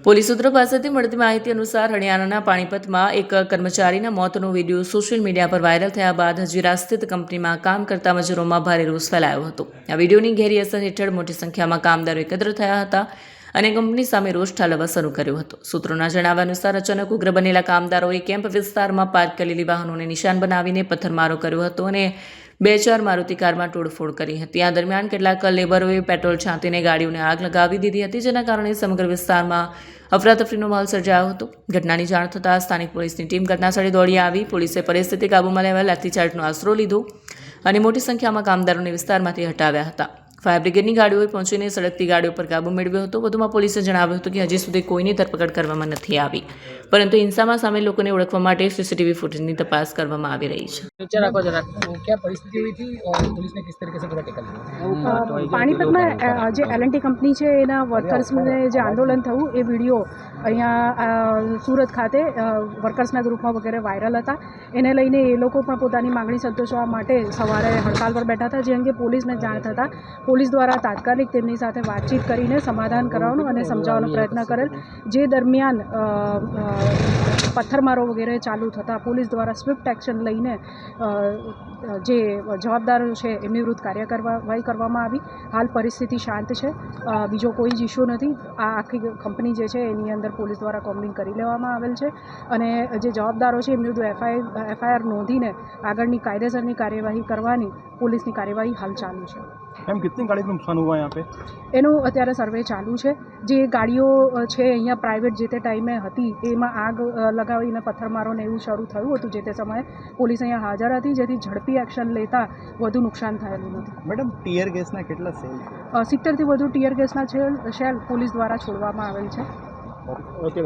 Police સૂત્રો પાસેથી મળતી માહિતી અનુસાર હરિયાણાના પાણીપતમાં એક કર્મચારીના મોતનો વિડીયો સોશિયલ મીડિયા પર વાયરલ થયા બાદ હજીરા સ્થિત કંપનીમાં કામ કરતા મજૂરોમાં ભારે રોષ ફેલાયો હતો। આ વિડીયોની ઘેરી અસર હેઠળ મોટી સંખ્યામાં કામદારો એકત્ર થયા હતા અને કંપની સામે રોષ ઠાલવવા શરૂ કર્યો હતો। સૂત્રોના જણાવ્યા અનુસાર અચાનક ઉગ્ર બનેલા કામદારોએ કેમ્પ વિસ્તારમાં પાર્ક કરેલી વાહનોને નિશાન બનાવીને પથ્થરમારો કર્યો હતો અને 2-4 મારુતિ કારમાં તોડફોડ કરી હતી। આ દરમિયાન કેટલાક લેબરોએ પેટ્રોલ છાંટીને ગાડીઓને આગ લગાવી દીધી હતી, જેના કારણે સમગ્ર વિસ્તારમાં અફરાતફરીનો માહોલ સર્જાયો હતો। ઘટનાની જાણ થતાં સ્થાનિક પોલીસની ટીમ ઘટનાસ્થળે દોડી આવી। પોલીસે પરિસ્થિતિ કાબૂમાં લેવા લાઠીચાર્જનો આશરો લીધો અને મોટી સંખ્યામાં કામદારોને વિસ્તારમાંથી હટાવ્યા હતા। ફાયર બ્રિગેડની ગાડીઓએ પહોંચીને સળગતી ગાડીઓ પર કાબૂ મેળવ્યો હતો। વધુમાં પોલીસે જણાવ્યું હતું કે હજી સુધી કોઈની ધરપકડ કરવામાં નથી આવી, પરંતુ હિંસામાં સામેલ લોકોને ઓળખવા માટે સીસીટીવી ફૂટેજની તપાસ કરવામાં આવી રહી છે। क्या परिस्थिति हुई थी और पुलिस ने किस तरीके से पूरा टेकल किया? પાણીપતમાં જે L&T કંપની છે એના વર્કર્સને જે આંદોલન થયું એ વિડીયો અહીંયા સુરત ખાતે વર્કર્સના ગ્રુપમાં વગેરે વાયરલ હતા। એને લઈને એ લોકો પણ પોતાની માંગણી સંતોષવા માટે સવારે હડતાલ પર બેઠા હતા, જે અંગે પોલીસને જાણ થતાં પોલીસ દ્વારા તાત્કાલિક તેમની સાથે વાતચીત કરીને સમાધાન કરવાનો અને સમજાવવાનો પ્રયત્ન કરેલ, જે દરમિયાન પથ્થરમારો વગેરે ચાલુ થતાં પોલીસ દ્વારા સ્વિફ્ટ એક્શન લઈને જે જવાબદારો છે એમની વિરુદ્ધ કાર્યવાહી કરવામાં આવી। હાલ પરિસ્થિતિ શાંત છે, બીજો કોઈ જ ઇસ્યુ નથી। આ આખી કંપની જે છે એની અંદર પોલીસ દ્વારા કોમ્બિંગ કરી લેવામાં આવેલ છે અને જે જવાબદારો છે એમની વિરુદ્ધ એફઆઈઆર નોંધીને આગળની કાયદેસરની કાર્યવાહી કરવાની પોલીસની કાર્યવાહી હાલ ચાલુ છે। मैम कितनी गाड़ी को नुकसान हुआ यहाँ पे? એનું અત્યારે સર્વે ચાલુ છે। જે ગાડીઓ છે અહીંયા પ્રાઇવેટ જે તે ટાઈમે હતી એમાં આગ લગાવીને પથ્થરમારોને એવું શરૂ થયું હતું જે તે સમયે પોલીસ અહીંયા હાજર હતી, જેથી ઝડપી એક્શન લેતા વધુ નુકસાન થયેલું નથી। मैडम टीयर गैसના કેટલા સેલ? 70થી વધુ ટીયર ગેસના શેલ પોલીસ દ્વારા છોડવામાં આવેલ છે। ઓકે।